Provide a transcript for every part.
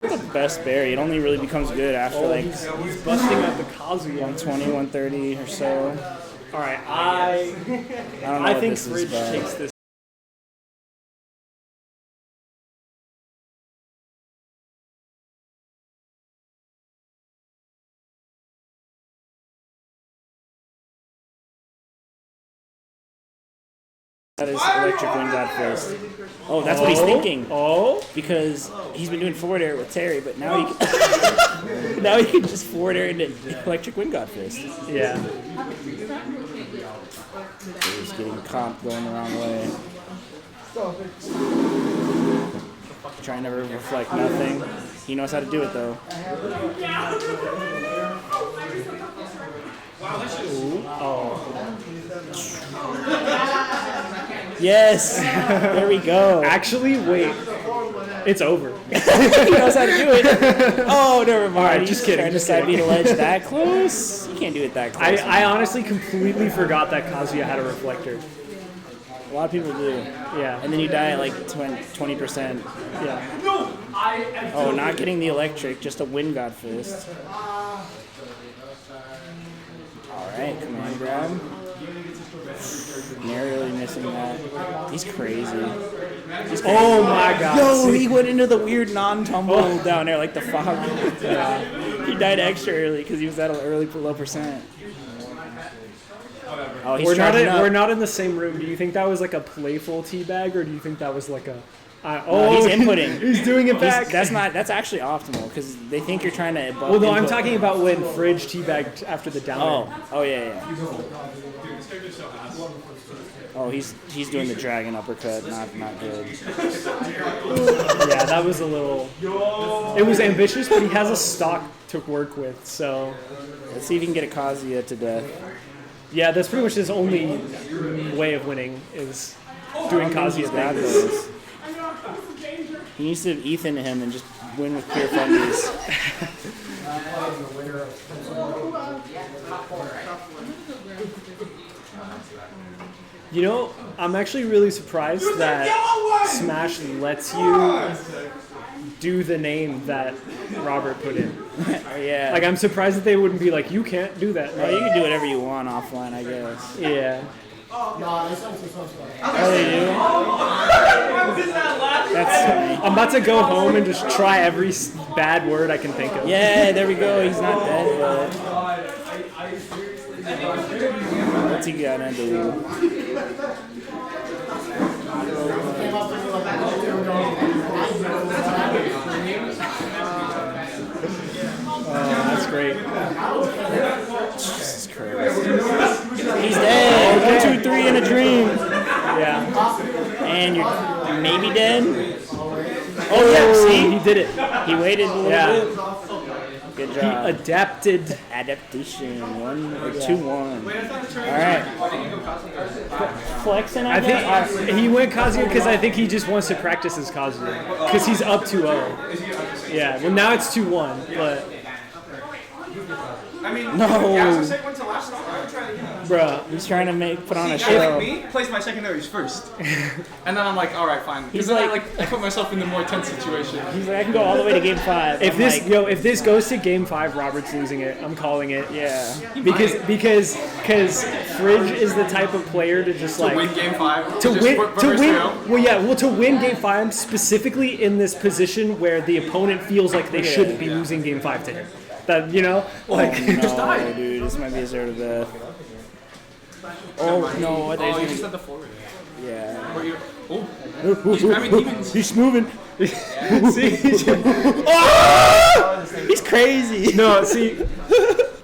The best berry. It only really becomes good after like he's busting at the Kazuya. 120, 130 or so. All right, I don't know I what think this is, Fridge but- takes this. That is electric wind god fist. Oh, that's what he's thinking. Oh, Because he's been doing forward air with Terry, but now he can, now he can just forward air into electric wind god fist. yeah. He's getting comp going the wrong way. Trying to reflect nothing. He knows how to do it though. Yes! There we go. Actually, wait. It's over. He knows how to do it. Oh, never mind. Alright, just kidding, Trying to just side kidding. beat a ledge that close? You can't do it that close. I honestly completely forgot that Kazuya had a reflector. A lot of people do. Yeah. And then you die at like 20%. Yeah. Oh, not getting the electric, just a wind god fist. Alright, command grab. Narrowly missing that. He's crazy. Oh my god. Yo, he went into the weird non-tumble down there like the fog. He died extra early because he was at an early low percent. Oh, he's charging up. We're not in the same room. Do you think that was like a playful teabag, or do you think that was like a? He's inputting. He's doing it back. That's actually optimal because they think you're trying to. Well, no, I'm talking about when Fridge teabagged after the down. Oh yeah. Oh, he's doing the dragon uppercut. Not good. Yeah, that was a little. It was ambitious, but he has a stock to work with, so. Let's see if he can get a Kazuya to death. Yeah, that's pretty much his only way of winning is doing Kazuya things. He needs to Ethan him and just win with pure fundies. You know, I'm actually really surprised that Smash lets you do the name that Robert put in. Yeah. Like, I'm surprised that they wouldn't be like, you can't do that. Well, you can do whatever you want offline, I guess. Yeah. Oh, they do? That's funny. I'm about to go home and just try every bad word I can think of. Yeah, there we go. He's not dead, but... What's he gonna do? That's great. Jesus Christ. He's dead. 1, 2, 3 in a dream. Yeah. And you're maybe dead. Oh, yeah, see? He did it. He waited a little bit. Good He job. adapted. Adaptation. 1 or 2-1. Alright. Flexing, I think He went Kazuya because I think he just wants to practice his Kazuya. Because he's up 2-0. Yeah, well now it's 2-1, but... I mean, No. when's the last time? I would try it again. Bruh. He's trying to put on a Like show. me, plays my secondaries first. And then I'm like, alright, fine. He's Because then like- I put myself in the more tense situation. He's like, I can go all the way to game 5. If I'm this like, if this goes to game 5, Robert's losing it. I'm calling it. yeah. Because Fridge is the type of player to just like Win game 5. to just win reverse KO. to win game 5 specifically in this position where the opponent feels like they shouldn't be losing game 5 to him. That like No, dude, this might be a zero to death. Oh, no. Oh, you There's just had the forward. yeah. Where you? Oh, he's grabbing demons. He's moving. see, He's crazy. no, see,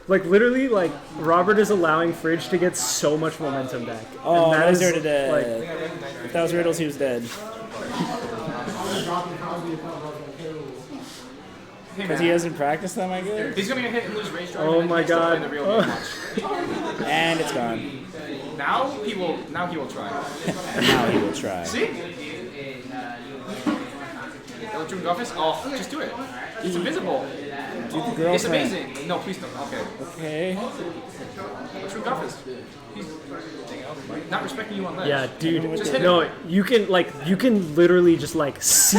like literally, like Robert is allowing Fridge to get so much momentum back. Oh, and that was is, zero to death. like, If that was Riddles, he was dead. Hey, Because man. he hasn't practiced them, I guess. He's gonna get hit and lose range drive. Oh and then my he has to play God. the real game match. And it's gone. Now he will try. And now he will try. See? Electric Garfus? Oh, just do it. It's invisible. Do the girlfriend. It's amazing. No, please don't. Okay. Okay. Electric Garfus. He's not respecting you on ledge. Yeah, dude. Just hit No, him. you can literally just like see.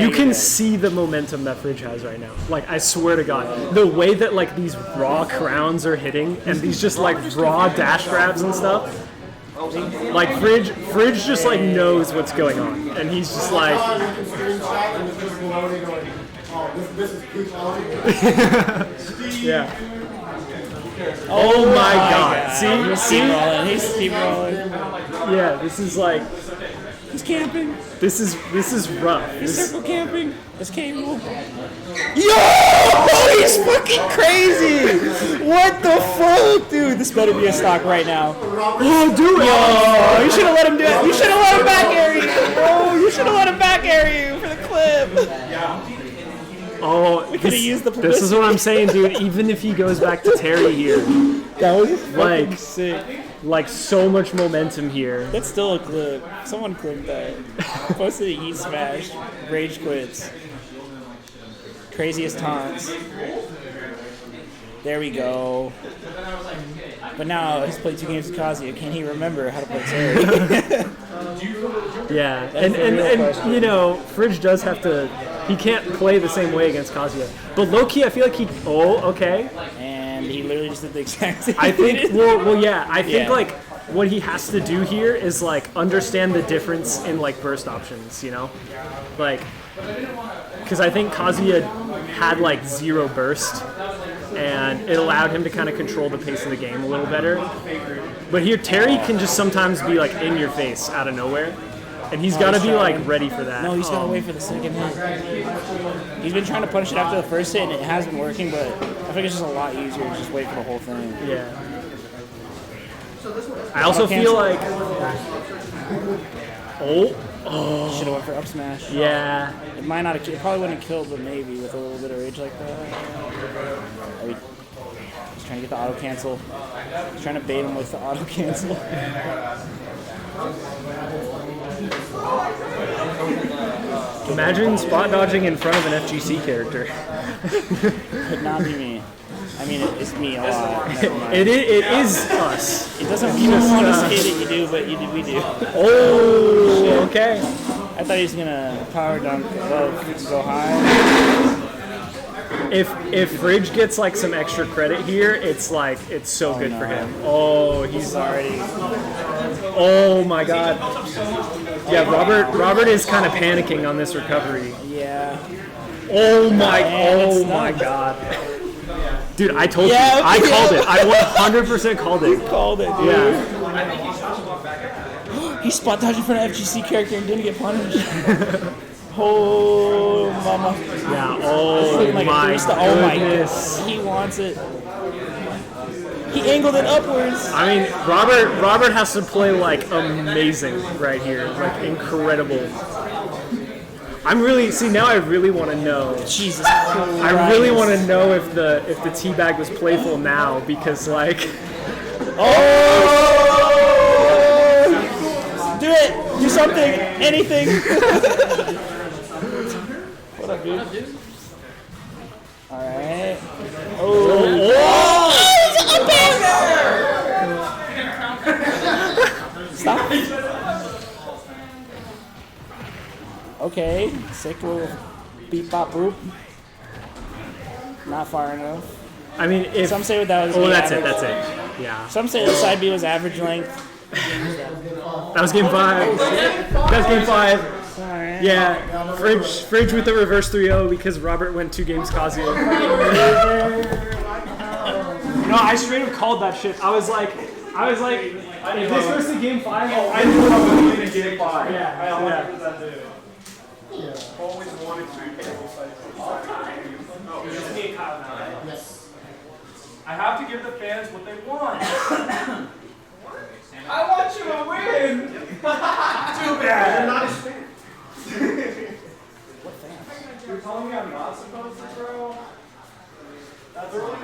You can see the momentum that Fridge has right now. Like I swear to God, the way that like these raw crowns are hitting and these just like raw dash grabs and stuff. Like Fridge just like knows what's going on, and he's just like. Yeah. Oh my God! See, He's steamrolling. He's steamrolling. yeah, this is like He's camping. this is rough. He's This, circle camping. It's K-Rool. Yo! He's fucking crazy! What the fuck? Dude, this better be a stock right now. oh, do it! Oh, you should have let him do it. You should have let him back air you. Oh, you should have let him back air you for the clip. Oh, We could have used the this publicity. is what I'm saying, dude. Even if he goes back to Terry here, That was like, fucking sick. like so much momentum here. That's still a clip. Someone clipped that. Posted a Yeet Smash. Rage quits. Craziest taunts. There we go. But now he's played 2 games with Kazuya. Can he remember how to play Terry? Yeah, That's and the real question. you know, Fridge does have to. He can't play the same way against Kazuya. But low-key, I feel like he. Oh, okay. And he literally just did the exact same I think. thing. Well, yeah. I think Yeah. like what he has to do here is like understand the difference in like burst options. You know, like because I think Kazuya had like 0 burst, and it allowed him to kind of control the pace of the game a little better. But here, Terry can just sometimes be like in your face out of nowhere, and he's got to be like ready for that. No, he's got to wait for the second hit. He's been trying to punish it after the first hit, and it has been working, but I think it's just a lot easier to just wait for the whole thing. Yeah. I also feel like. Oh. Should have went for up smash. Yeah. It might not have, it probably wouldn't have killed, but maybe with a little bit of rage like that. Are we, he's trying to get the auto cancel. He's trying to bait him with the auto cancel. Imagine spot dodging in front of an FGC character. Could not be me. I mean, it's me a lot. Never mind. It is us. It doesn't. You don't want to say that you do, but you do. We do. Oh, okay. I thought he was gonna power dunk low, go high. If Fridge gets like some extra credit here, it's like it's so good for him. Oh, he's already. Oh my God. Yeah, Robert is kind of panicking on this recovery. Yeah. Oh my. Man, Oh it's my not- God. Dude, I told you. Yeah, I okay. called it. I 100% called it. Called it, dude. Yeah. He spot dodged in front of FGC character and didn't get punished. Oh, mama. Yeah. Oh Looking like a my 3-star. Oh my goodness. goodness. He wants it. He angled it upwards. I mean, Robert has to play like amazing right here, like incredible. I'm really now. I really want to know. Jesus I really want to know if the teabag was playful now because like. Oh! Do it! Do something! Anything! What up, dude? Alright. Oh! Stop. Okay. Sick little beep bop boop. Not far enough. I mean, if Some say that was. oh, the that's average. it. That's it. Yeah. Some say the side B was average length. That was game 5. That was game 5. Alright. Yeah. Fridge with the reverse 3-0 because Robert went 2 games Kazuya. No, I straight up called that shit. I was like, if this goes to game 5, I knew I was going to game 5. Yeah. I 100% did. Always wanted to be careful. Just me and Kyle now, right? Yes. I have to give the fans what they want. I want you to win. Too bad. You're not a fan. What fan? You're telling me I'm not supposed to, bro? That's really